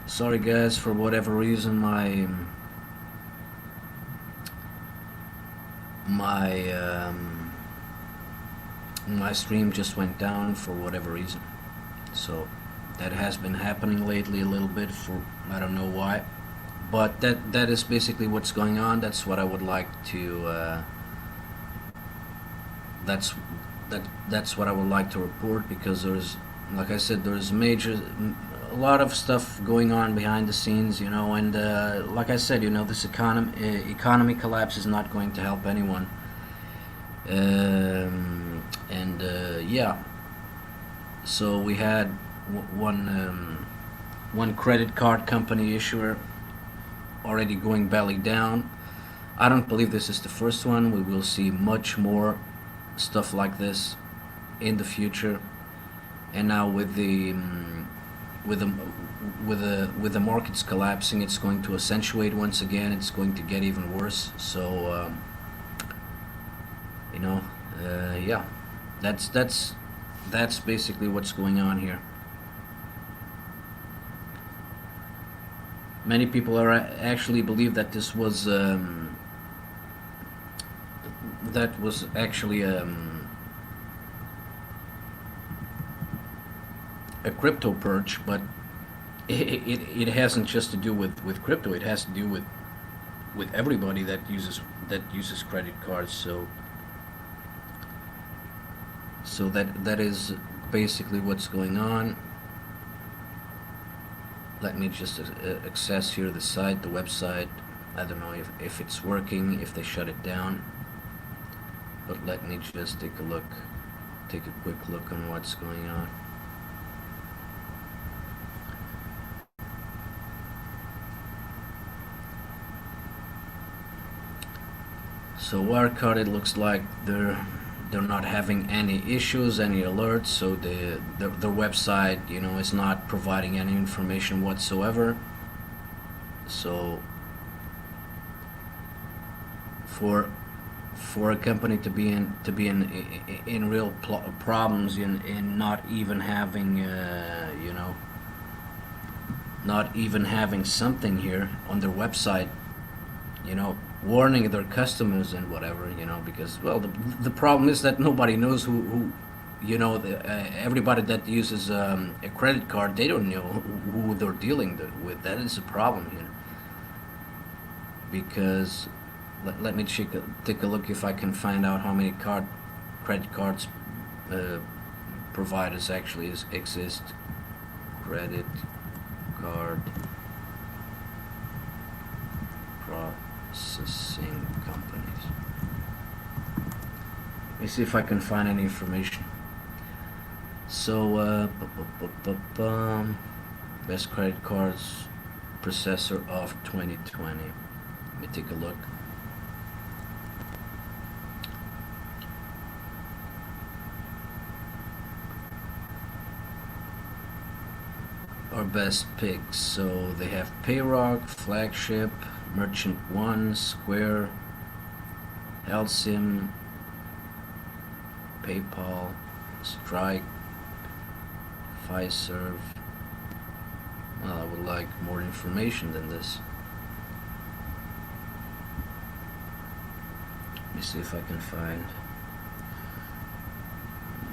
Sorry guys, for whatever reason my my stream just went down for whatever reason. So that has been happening lately a little bit for I don't know why. But that is basically what's going on. That's what I would like to that's that's what I would like to report, because there's, like I said, there's a lot of stuff going on behind the scenes, and like I said, this economy collapse is not going to help anyone. And yeah, so we had one credit card company issuer already going belly down. I don't believe this is the first one. We will see much more stuff like this in the future. And now with with the with the markets collapsing, it's going to accentuate once again. It's going to get even worse. So you know, yeah, that's basically what's going on here. Many people are actually believe that this was that was actually a crypto purge, but it hasn't just to do with crypto. It has to do with everybody that uses credit cards. So that is basically what's going on. Let me just access here the site, the website. I don't know if it's working, if they shut it down, but let me just take a quick look on what's going on. So Wirecard, it looks like they're not having any issues, any alerts. So their website, is not providing any information whatsoever. So for a company to be in real problems, in not even having not even having something here on their website, warning their customers and whatever, because, well, the problem is that nobody knows who everybody that uses a credit card, they don't know who they're dealing with. That is a problem here, because let me take a look if I can find out how many credit cards providers actually exist. Credit card processing companies. Let me see if I can find any information. So, best credit cards processor of 2020. Let me take a look. Our best picks. So they have Payrock, Flagship, Merchant One, Square, Helsim, PayPal, Strike, Fiserv. Well, I would like more information than this. Let me see if I can find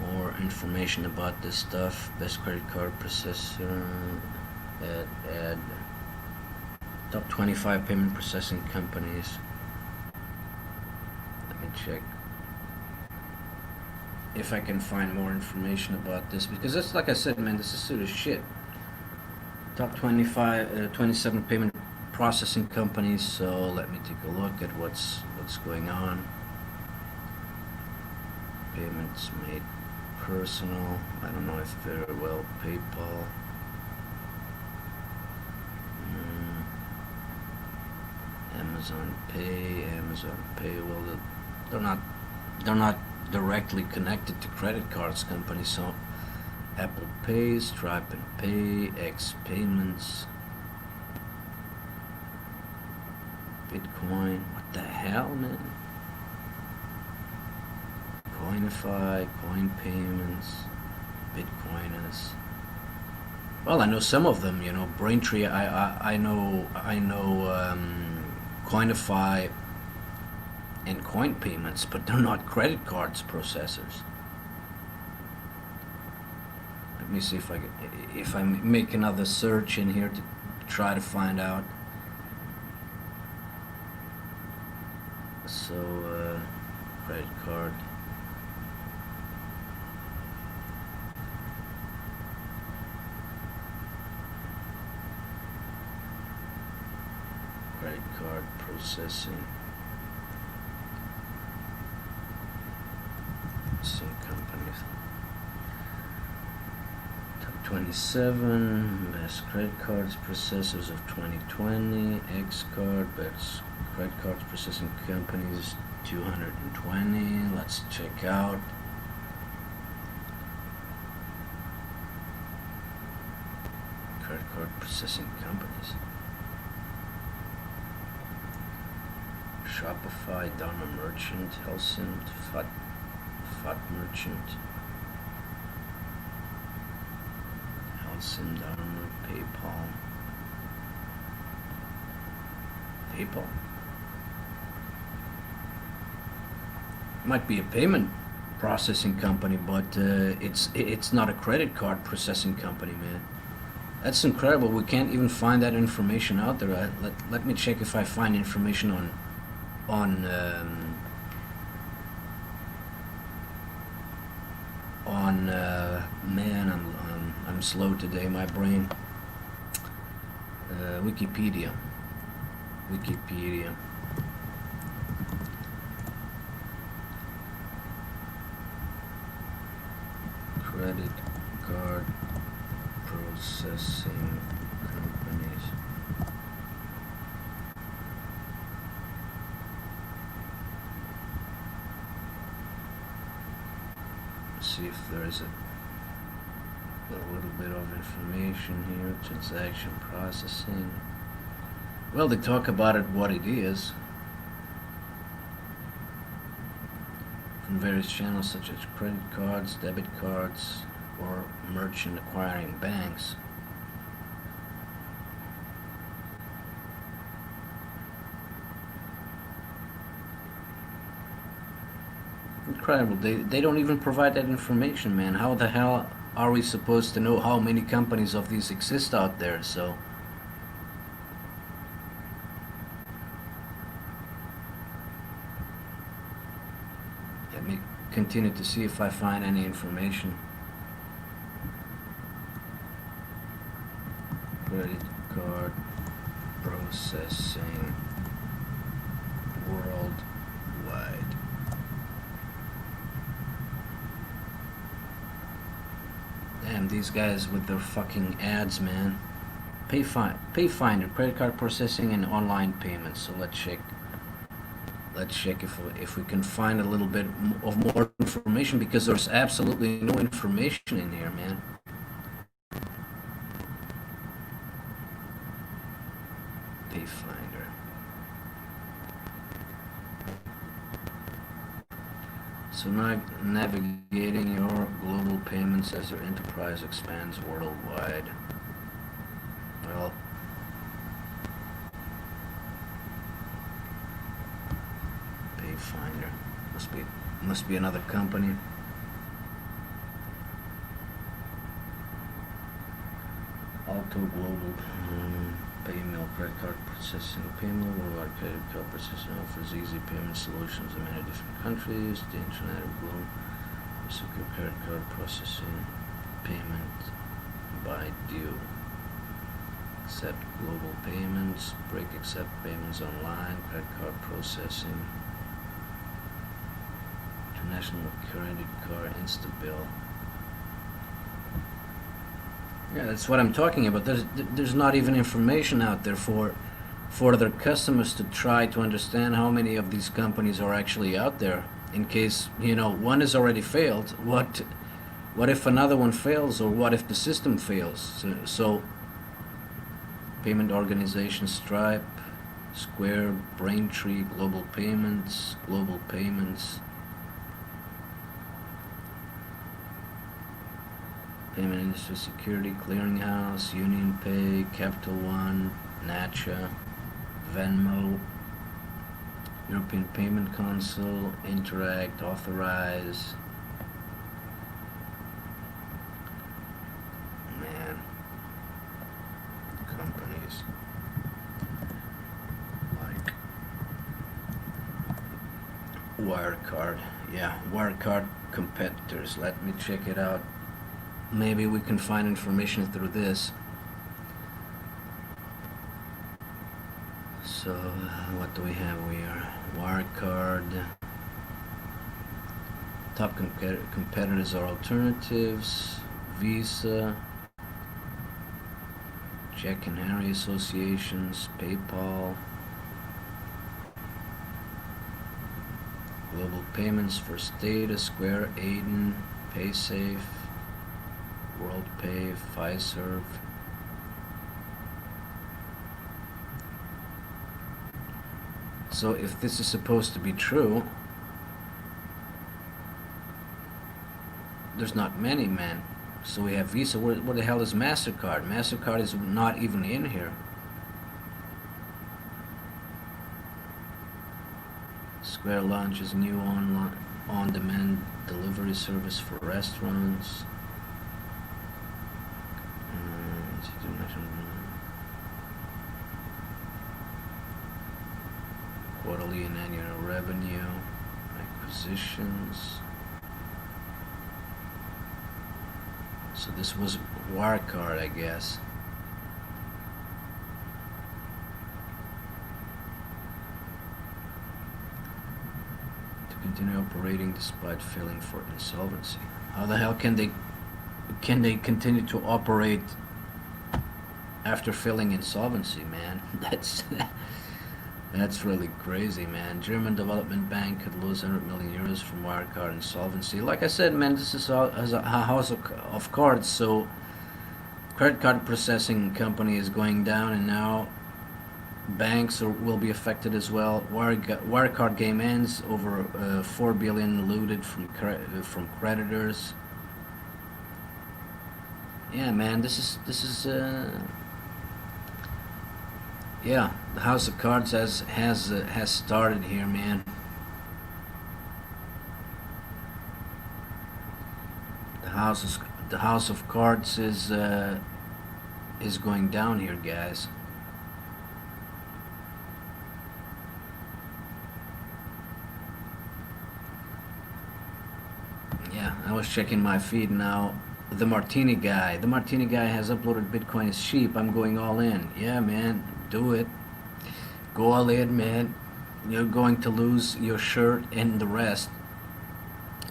more information about this stuff. Best credit card processor. Add top 25 payment processing companies. Let me check if I can find more information about this, because it's like I said, man, this is sort of shit. Top 27 payment processing companies. So let me take a look at what's going on. Payments made personal. I don't know if very well. PayPal. Amazon Pay. Well, they're not directly connected to credit cards companies. So Apple Pay, Stripe and Pay, X Payments, Bitcoin. What the hell, man? Coinify, Coin Payments, Bitcoiners. Well, I know some of them. Braintree. I know Coinify and Coin Payments, but they're not credit cards processors. Let me see if I make another search in here to try to find out. So, credit card. Credit card processing. Some companies. Top 27 best credit cards processors of 2020. Xcard best credit cards processing companies 220. Let's check out. Credit card processing companies. Shopify, Dharma Merchant, Helsint, Fat Merchant, Helsint, Dharma, PayPal. Might be a payment processing company, but it's not a credit card processing company, man. That's incredible. We can't even find that information out there. Let me check if I find information on man, I'm slow today, my brain. Wikipedia. Credit card processing companies. See if there is a little bit of information here. Transaction processing. Well, they talk about it, what it is, from various channels such as credit cards, debit cards, or merchant acquiring banks. Incredible. They don't even provide that information, man. How the hell are we supposed to know how many companies of these exist out there? So let me continue to see if I find any information. Credit card processing worldwide. Damn, these guys with their fucking ads, man. Payfinder, credit card processing and online payments. So let's check if we can find a little bit of more information, because there's absolutely no information in here, man. Payfinder. So now navigating your global payments as your enterprise expands worldwide. Well, Payfinder must be another company. Auto Global Paymill credit card processing. Paymill worldwide credit card processing offers easy payment solutions in many different countries. The Internet of Global secure credit card processing payment by due. Accept global payments. Break accept payments online. Credit card processing. International credit card Instabill. Yeah, that's what I'm talking about. There's not even information out there for their customers to try to understand how many of these companies are actually out there. In case one has already failed, what if another one fails, or what if the system fails? So payment organization Stripe, Square, Braintree, Global Payments. Payment Industry Security Clearinghouse, Union Pay, Capital One, Natcha, Venmo, European Payment Council, Interact, Authorize. Man, companies like Wirecard. Yeah, Wirecard competitors. Let me check it out. Maybe we can find information through this. So, what do we have here? Wirecard. Top competitors are Alternatives, Visa, Jack and Harry Associations, PayPal, Global Payments, First Data, Square, Aiden, PaySafe, WorldPay, Fiserv. So if this is supposed to be true, there's not many, man. So we have Visa. Where the hell is MasterCard? MasterCard is not even in here. Square launches new on-demand delivery service for restaurants. Quarterly and annual revenue, acquisitions. So this was Wirecard, I guess. To continue operating despite filing for insolvency. How the hell can they continue to operate after filing insolvency, man? That's really crazy, man. German Development Bank could lose 100 million euros from Wirecard insolvency. Like I said, man, this is a house of cards. So, credit card processing company is going down, and now banks will be affected as well. Wirecard game ends over 4 billion looted from creditors. Yeah, man, this is. Yeah, the House of Cards has started here, man. The House of Cards is going down here, guys. Yeah, I was checking my feed now. The Martini guy has uploaded Bitcoin is cheap. I'm going all in. Yeah, man. Do it. Go all in, man. You're going to lose your shirt and the rest.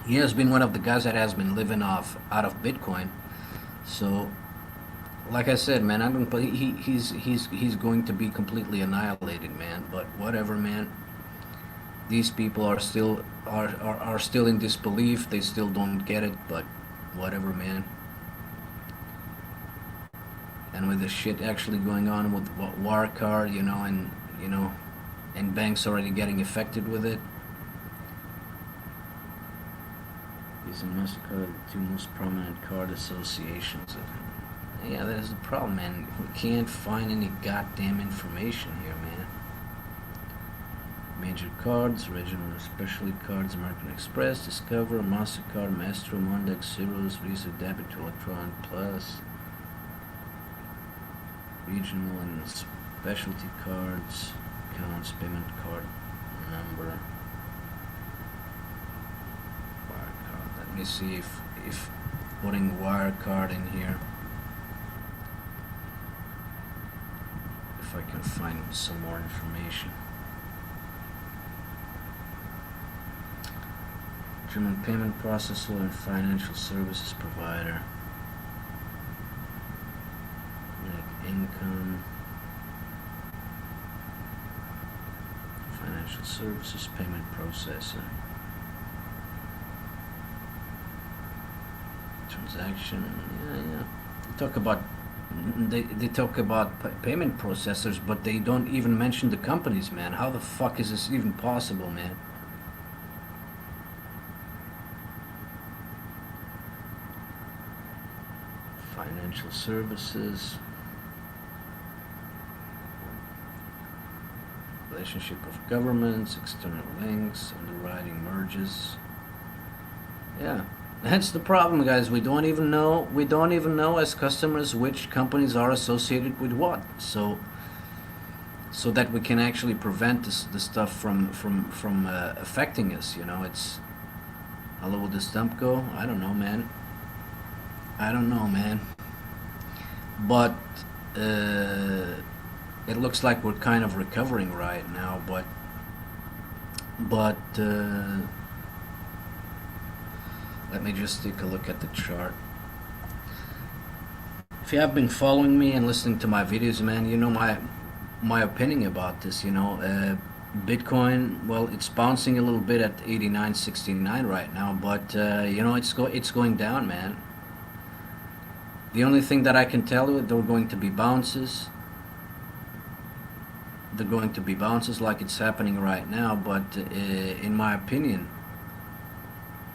He has been one of the guys that has been living out of Bitcoin. So, like I said, man, I don't. He's going to be completely annihilated, man. But whatever, man. These people are still in disbelief. They still don't get it. But whatever, man. And with the shit actually going on with Wirecard, and banks already getting affected with it. Visa and MasterCard are the two most prominent card associations. Yeah, that is the problem, man. We can't find any goddamn information here, man. Major cards, regional and specialty cards, American Express, Discover, MasterCard, Maestro, Mondex, Zeros, Visa, Debit, Electron Plus. Regional and specialty cards, accounts, payment card number, Wirecard. Let me see if putting Wirecard in here, if I can find some more information. German payment processor and financial services provider. Income, financial services, payment processor, transaction. Yeah. They talk about payment processors, but they don't even mention the companies, man. How the fuck is this even possible, man? financial services, relationship of governments, external links, underwriting merges. Yeah, that's the problem, guys. We don't even know. We don't even know as customers which companies are associated with what. So that we can actually prevent the stuff from affecting us. You know, it's how low will this dump go? I don't know, man. I don't know, man. But it looks like we're kind of recovering right now. But let me just take a look at the chart. If you have been following me and listening to my videos, man, you know my opinion about this. You know, Bitcoin. Well, it's bouncing a little bit at 89.69 right now, but you know it's going down, man. The only thing that I can tell you, there are going to be bounces. They're going to be bounces like it's happening right now, but in my opinion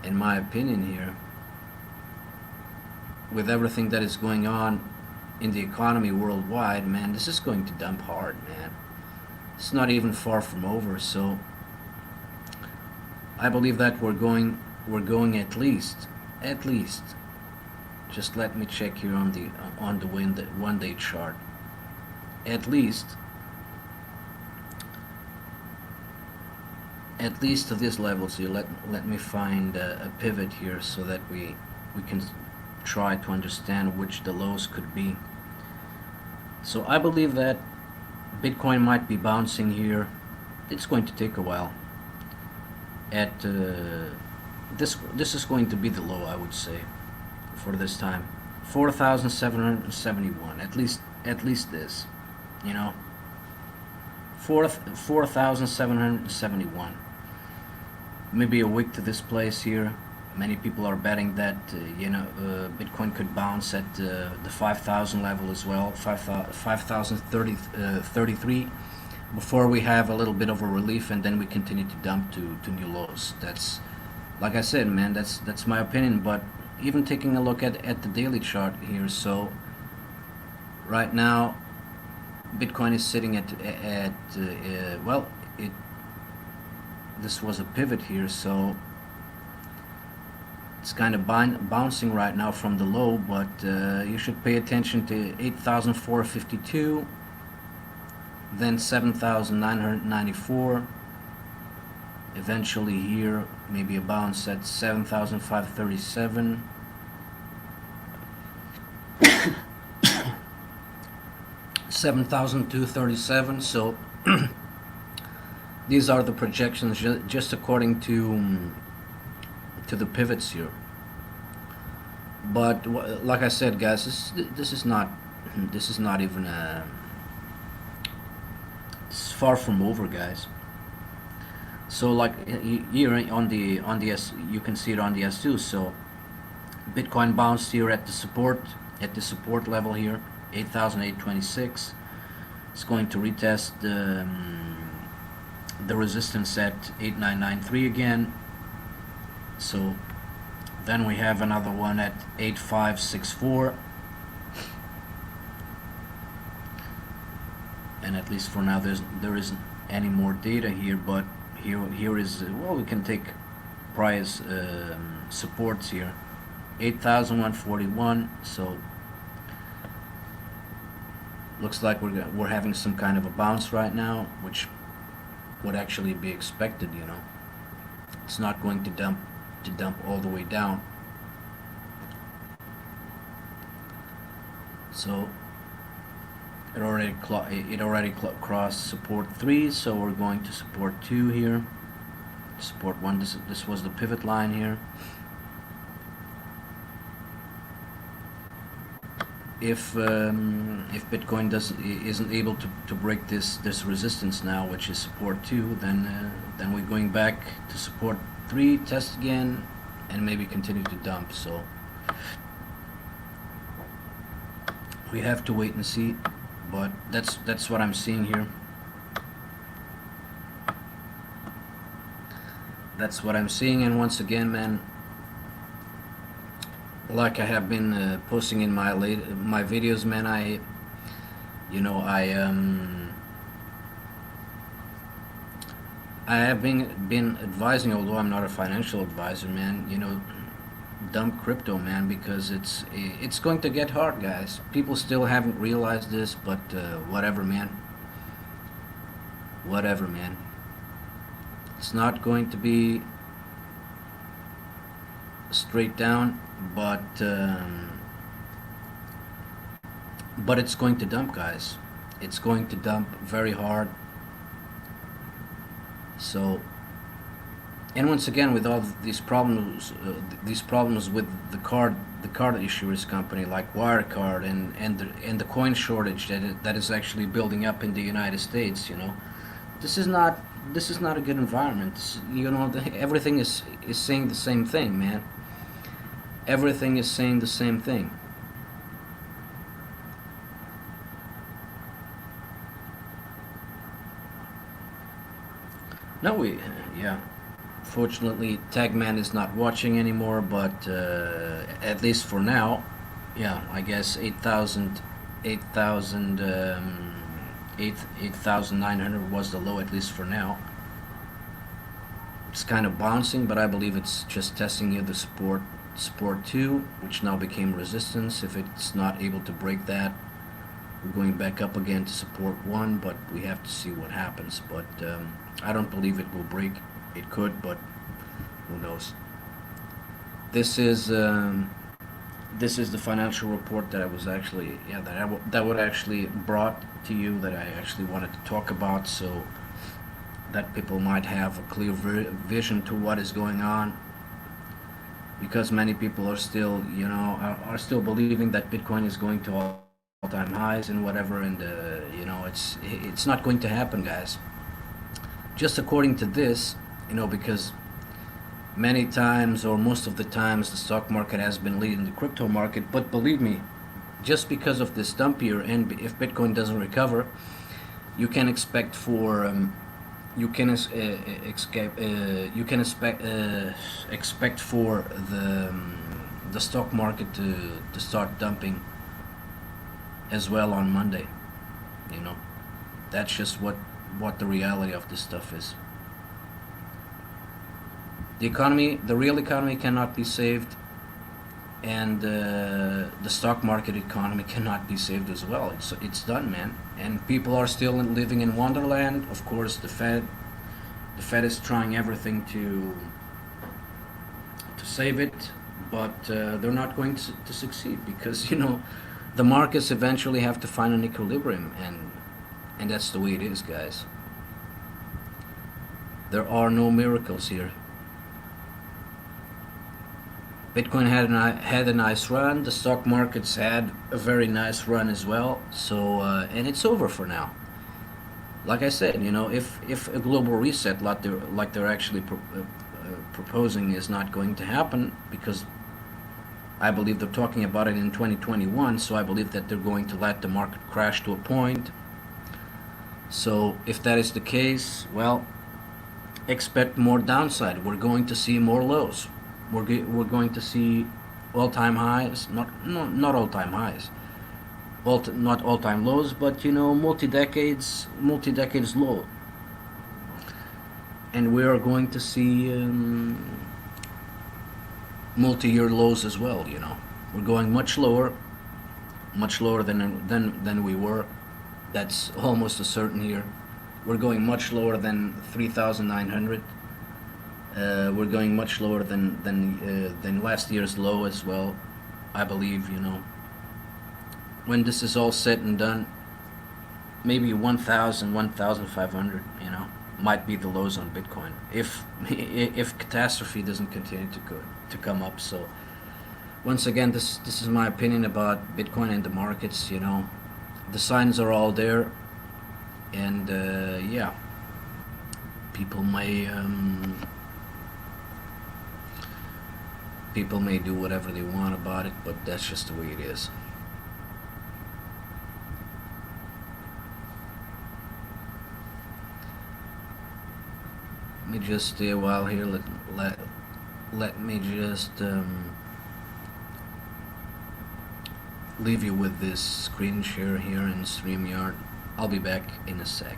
here, with everything that is going on in the economy worldwide, man, this is going to dump hard, man. It's not even far from over, so I believe that we're going at least. Just let me check here on the 1 day chart. At least to this level. So let me find a pivot here so that we can try to understand which the lows could be. So I believe that Bitcoin might be bouncing here. It's going to take a while. At this is going to be the low, I would say, for this time. 4,771. At least this, you know. 4,771. Maybe a week to this place here. Many people are betting that Bitcoin could bounce at the 5,000 level as well, 5,033, before we have a little bit of a relief, and then we continue to dump to new lows. That's, like I said, man, that's my opinion. But even taking a look at the daily chart here, so right now Bitcoin is sitting at well, this was a pivot here, so it's kind of bouncing right now from the low, but you should pay attention to 8,452, then 7,994, eventually here maybe a bounce at 7,537, 7,237. So these are the projections just according to the pivots here. But like I said, guys, this is not even it's far from over, guys. So like here on the S, you can see it on the S2. So Bitcoin bounced here at the support level here, 8,826. It's going to retest the resistance at 8,993 again. So then we have another one at 8,564, and at least for now there isn't any more data here, but here is well, we can take price supports here, 8,141. So looks like we're having some kind of a bounce right now, which would actually be expected. You know, it's not going to dump all the way down. So it already crossed support 3, so we're going to support 2 here, support 1. This was the pivot line here. If Bitcoin isn't able to break this resistance now, which is support 2, then we're going back to support 3, test again, and maybe continue to dump. So we have to wait and see, but that's what I'm seeing here. That's what I'm seeing, and once again, man, like I have been posting in my videos, man. You know, I have been advising, although I'm not a financial advisor, man. You know, dump crypto, man, because it's going to get hard, guys. People still haven't realized this, but whatever, man. Whatever, man. It's not going to be straight down, but it's going to dump, guys. It's going to dump very hard. So, and once again, with all these problems with the card issuers company like Wirecard and the coin shortage that is actually building up in the United States, you know, this is not this is not a good environment. You know, everything is saying the same thing, man. Everything is saying the same thing. No, yeah. Fortunately, Tagman is not watching anymore, but at least for now, yeah, I guess 8,900 was the low, at least for now. It's kind of bouncing, but I believe it's just testing near the support 2, which now became resistance. If it's not able to break that, we're going back up again to support 1, but we have to see what happens. But I don't believe it will break. It could, but who knows? This is um, this is the financial report that I was actually, yeah, that would actually brought to you, that I actually wanted to talk about, so that people might have a clear vision to what is going on, because many people are still, you know, are still believing that Bitcoin is going to all-time highs and whatever, and you know, it's not going to happen, guys. Just according to this, you know, because many times, or most of the times, the stock market has been leading the crypto market. But believe me, just because of this dump here, and if Bitcoin doesn't recover, you can expect for you can expect for the stock market to start dumping as well on Monday. You know, that's just what the reality of this stuff is. The economy, the real economy, cannot be saved, and the stock market economy cannot be saved as well. It's done, man. And people are still living in wonderland. Of course, the Fed is trying everything to save it, but they're not going to succeed, because you know, the markets eventually have to find an equilibrium, and that's the way it is, guys. There are no miracles here. Bitcoin had a nice run. The stock markets had a very nice run as well. So and it's over for now. Like I said, you know, if a global reset like they're actually proposing is not going to happen, because I believe they're talking about it in 2021. So I believe that they're going to let the market crash to a point. So if that is the case, well, expect more downside. We're going to see more lows. We're going to see all-time highs, not all-time highs, not all-time lows, but you know, multi-decades low, and we are going to see multi-year lows as well. You know, we're going much lower than we were. That's almost a certain here. We're going much lower than 3,900. We're going much lower than last year's low as well. I believe, you know, when this is all said and done, maybe 1,000, 1,500, you know, might be the lows on Bitcoin if catastrophe doesn't continue to come up. So once again, this is my opinion about Bitcoin and the markets. You know, the signs are all there, and yeah, people may. People may do whatever they want about it, but that's just the way it is. Let me just stay a while here. Let me just leave you with this screen share here in StreamYard. I'll be back in a sec.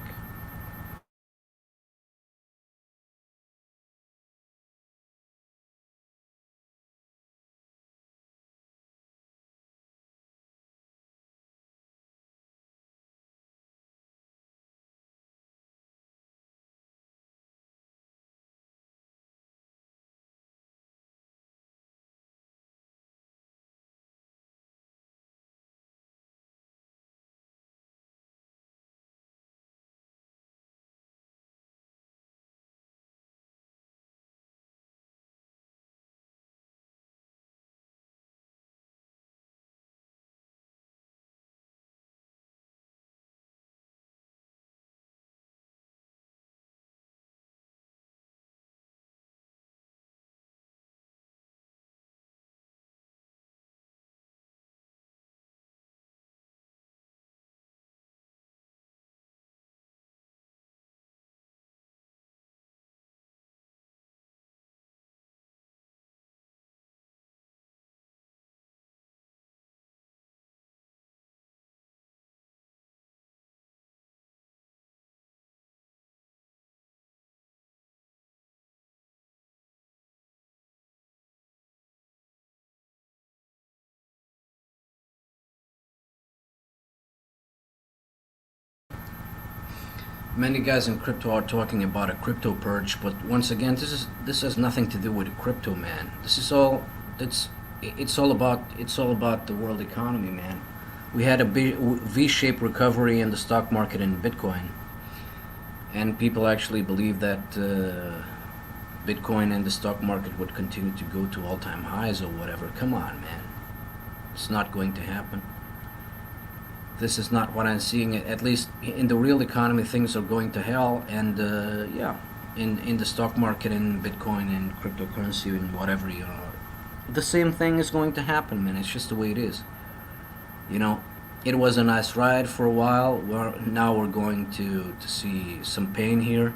Many guys in crypto are talking about a crypto purge, but once again, this has nothing to do with crypto, man. This is all it's all about the world economy, man. We had a V-shaped recovery in the stock market in Bitcoin, and people actually believe that Bitcoin and the stock market would continue to go to all-time highs or whatever. Come on, man. It's not going to happen. This is not what I'm seeing. At least in the real economy, things are going to hell, and yeah, in the stock market and Bitcoin and cryptocurrency and whatever, the same thing is going to happen, man. It's just the way it is. You know, it was a nice ride for a while. Now we're going to see some pain here,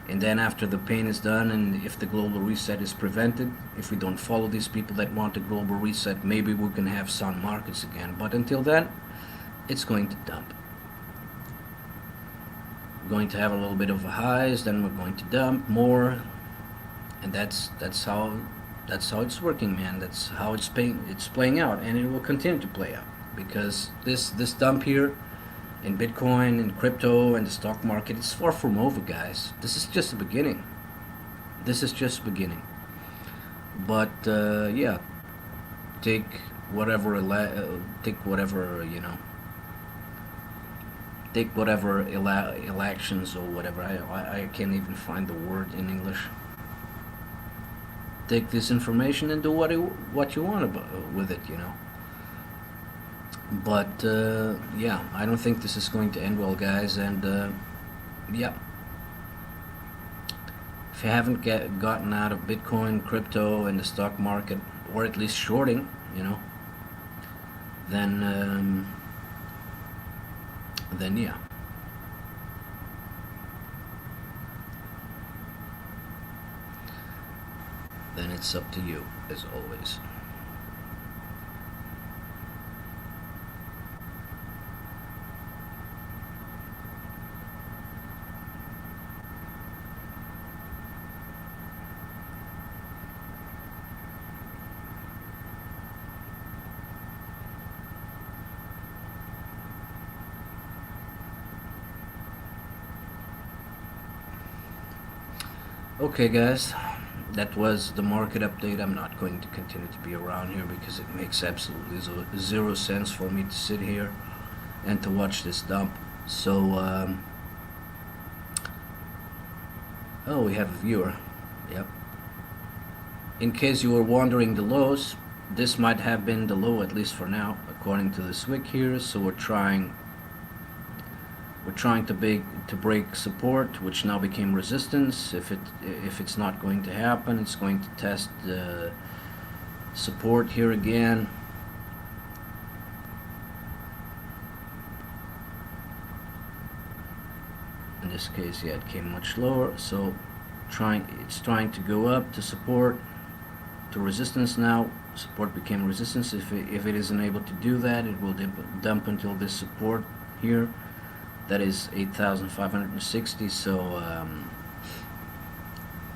and then after the pain is done, and if the global reset is prevented, if we don't follow these people that want a global reset, maybe we can have sound markets again. But until then, it's going to dump. We're going to have a little bit of a highs, then we're going to dump more, and that's how it's working, man. That's how it's playing out, and it will continue to play out because this dump here in Bitcoin and crypto and the stock market, it's far from over, guys. This is just the beginning. This is just the beginning. But yeah, take whatever take whatever elections or whatever. I can't even find the word in English. Take this information and do what you want with it, But yeah, I don't think this is going to end well, guys. And yeah, if you haven't gotten out of Bitcoin, crypto, and the stock market, or at least shorting, then yeah. Then it's up to you, as always. Okay, guys, that was the market update. I'm not going to continue to be around here because it makes absolutely zero sense for me to sit here and to watch this dump. So, oh, we have a viewer. Yep. In case you were wondering the lows, this might have been the low, at least for now, according to the SWIC here. So we're trying to break support, which now became resistance. If it's not going to happen, it's going to test the support here again. In this case, yeah, it came much lower. So it's trying to go up to support, to resistance now. Support became resistance. If it isn't able to do that, it will dump until this support here. That is 8,560. So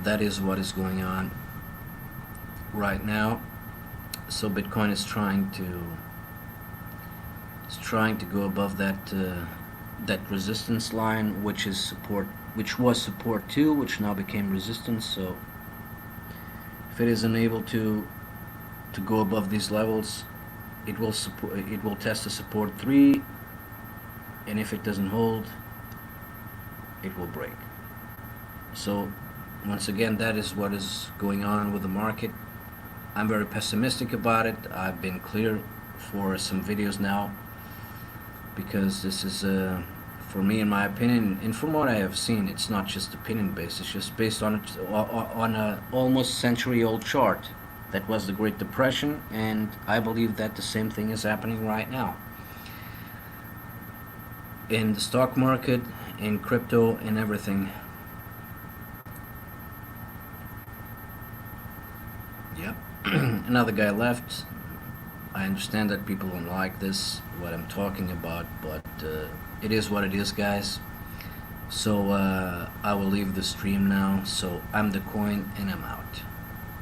that is what is going on right now. So Bitcoin is trying to go above that resistance line, which was support 2, which now became resistance. So if it isn't able to go above these levels, it will test the support 3, and if it doesn't hold, it will break. So once again, that is what is going on with the market. I'm very pessimistic about it. I've been clear for some videos now, because this is for me, in my opinion, and from what I have seen, it's not just opinion based. It's just based on a almost century-old chart that was the Great Depression, and I believe that the same thing is happening right now in the stock market, in crypto, in everything. Yep. Another guy left. I understand that people don't like this, what I'm talking about, but it is what it is, guys. So I will leave the stream now. So I'm the coin, and I'm out.